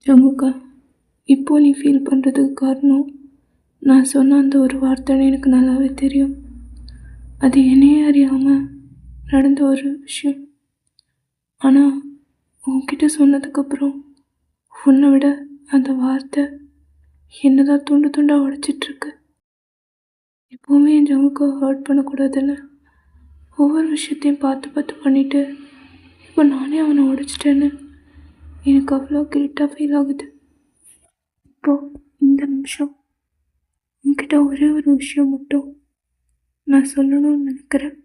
ஜமுக்கா, இப்போ நீ ஃபீல் பண்ணுறதுக்கு காரணம் நான் சொன்ன அந்த ஒரு வார்த்தைன்னு எனக்கு நல்லாவே தெரியும். அது என்னையே அறியாமல் நடந்த ஒரு விஷயம். ஆனால் உன்கிட்ட சொன்னதுக்கப்புறம் உன்னை விட அந்த வார்த்தை என்ன தான் துண்டு துண்டாக உடைச்சிட்ருக்கு. எப்போவுமே என் ஜமுக்கா ஹர்ட் பண்ணக்கூடாதுன்னு ஒவ்வொரு விஷயத்தையும் பார்த்து பார்த்து பண்ணிவிட்டு இப்போ நானே அவனை உடைச்சிட்டேன்னு எனக்கு அவ்வளோ கில்ட்டாக ஃபீல் ஆகுது. இப்போது இந்த நிமிஷம் உன்கிட்ட ஒரே ஒரு விஷயம் மட்டும் நான் சொல்லணும்னு நினைக்கிறேன்.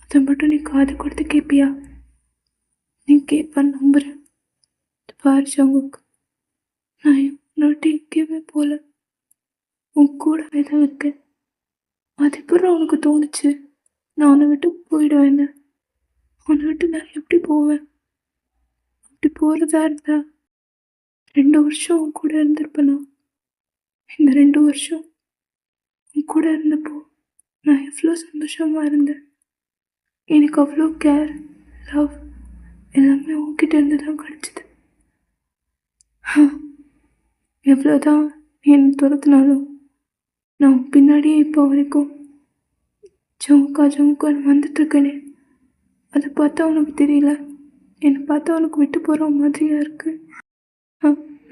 அதை மட்டும் நீ காது கொடுத்து கேட்பியா? நீ கேட்பான்னு நம்புகிறேன். பாரு ஜங்குக், நான் உன்னை எங்கேயுமே போகல, உன் கூடவே தான் இருக்கேன். அதுக்கப்புறம் உனக்கு தோணுச்சு நான் உன்னை விட்டு போயிடுவேன்னு. உன்னை விட்டு நான் எப்படி போவேன்? அப்படி போகிறதா இருந்தா 2 வருஷம் உன் கூட இருந்திருப்பேனா? இந்த 2 வருஷம் உன் கூட இருந்தப்போ நான் எவ்வளோ சந்தோஷமாக இருந்தேன். எனக்கு அவ்வளோ கேர், லவ் எல்லாமே உன்கிட்ட இருந்து தான் கிடச்சிது. எவ்வளோதான் நீ என்னை துரத்துனாலும் நான் பின்னாடியே இப்போ வரைக்கும் ஜமுக்கா ஜமுக்கான்னு வந்துட்டுருக்கேனே, அதை பார்த்தா உனக்கு தெரியல? என்னை பார்த்தா உனக்கு விட்டு போகிற மாதிரியா இருக்குது.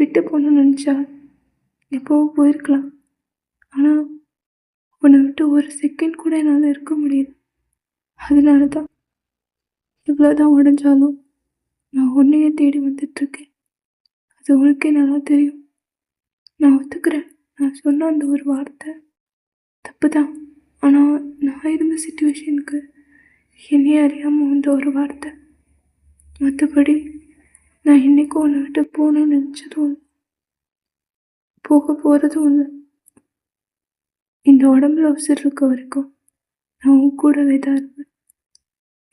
விட்டு போகணும்னு நினச்சா எப்போவோ போயிருக்கலாம். ஆனால் உன்னை விட்டு ஒரு செகண்ட் கூட என்னால் இருக்க முடியுது. அதனால தான் இவ்வளோதான் உடஞ்சாலும் நான் உன்னையே தேடி வந்துட்டுருக்கேன். அது உனக்கே நல்லா தெரியும். நான் ஒத்துக்கிறேன், நான் சொன்ன அந்த ஒரு வார்த்தை தப்பு தான். ஆனால் நான் இருந்த சிச்சுவேஷனுக்கு என்னையே அறியாமல் வந்த ஒரு வார்த்தை. மற்றபடி நான் என்றைக்கும் உன்னை விட்டு போகணும்னு நினச்சதும் இல்லை, போக போகிறதும் இல்லை. இந்த உடம்புல உசுர் இருக்க வரைக்கும் நான் உன் கூடவே தான் இருப்பேன்.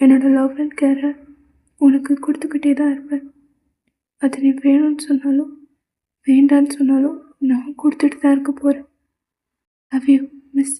என்னோடய லவ் அண்ட் கேரை உனக்கு கொடுத்துக்கிட்டே தான் இருப்பேன். அது நீ வேணும்னு சொன்னாலும் வேண்டான்னு சொன்னாலும் நான் கொடுத்துட்டு தான் இருக்க போகிறேன். Love you miss.